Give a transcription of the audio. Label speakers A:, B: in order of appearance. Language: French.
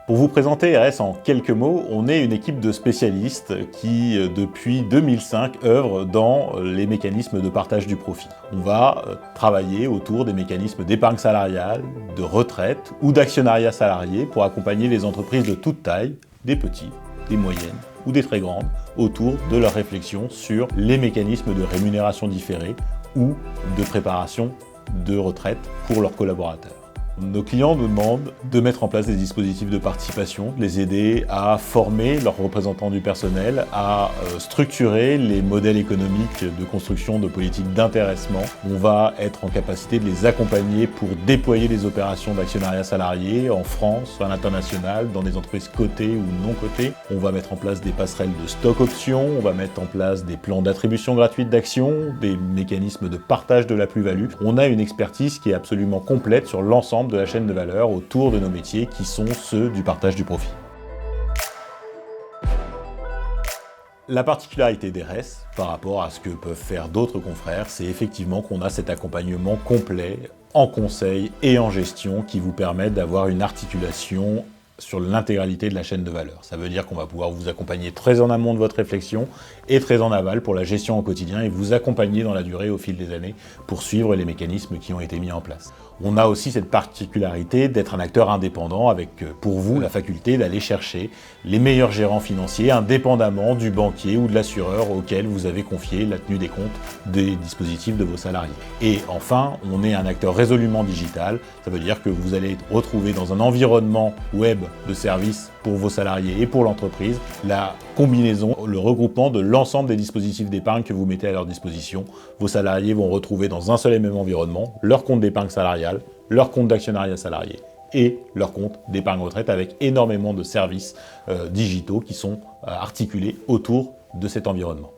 A: Pour vous présenter RS en quelques mots, on est une équipe de spécialistes qui, depuis 2005, œuvre dans les mécanismes de partage du profit. On va travailler autour des mécanismes d'épargne salariale, de retraite ou d'actionnariat salarié pour accompagner les entreprises de toute taille, des petites, des moyennes ou des très grandes, autour de leur réflexion sur les mécanismes de rémunération différée ou de préparation de retraite pour leurs collaborateurs. Nos clients nous demandent de mettre en place des dispositifs de participation, de les aider à former leurs représentants du personnel, à structurer les modèles économiques de construction de politiques d'intéressement. On va être en capacité de les accompagner pour déployer les opérations d'actionnariat salarié en France, à l'international, dans des entreprises cotées ou non cotées. On va mettre en place des passerelles de stock options, on va mettre en place des plans d'attribution gratuite d'actions, des mécanismes de partage de la plus-value. On a une expertise qui est absolument complète sur l'ensemble de la chaîne de valeur autour de nos métiers qui sont ceux du partage du profit. La particularité d'RS par rapport à ce que peuvent faire d'autres confrères, c'est effectivement qu'on a cet accompagnement complet en conseil et en gestion qui vous permet d'avoir une articulation sur l'intégralité de la chaîne de valeur. Ça veut dire qu'on va pouvoir vous accompagner très en amont de votre réflexion et très en aval pour la gestion au quotidien et vous accompagner dans la durée au fil des années pour suivre les mécanismes qui ont été mis en place. On a aussi cette particularité d'être un acteur indépendant avec, pour vous, la faculté d'aller chercher les meilleurs gérants financiers indépendamment du banquier ou de l'assureur auquel vous avez confié la tenue des comptes des dispositifs de vos salariés. Et enfin, on est un acteur résolument digital. Ça veut dire que vous allez retrouver dans un environnement web de services pour vos salariés et pour l'entreprise, la combinaison, le regroupement de l'ensemble des dispositifs d'épargne que vous mettez à leur disposition. Vos salariés vont retrouver dans un seul et même environnement leur compte d'épargne salariale, leur compte d'actionnariat salarié et leur compte d'épargne retraite avec énormément de services digitaux qui sont articulés autour de cet environnement.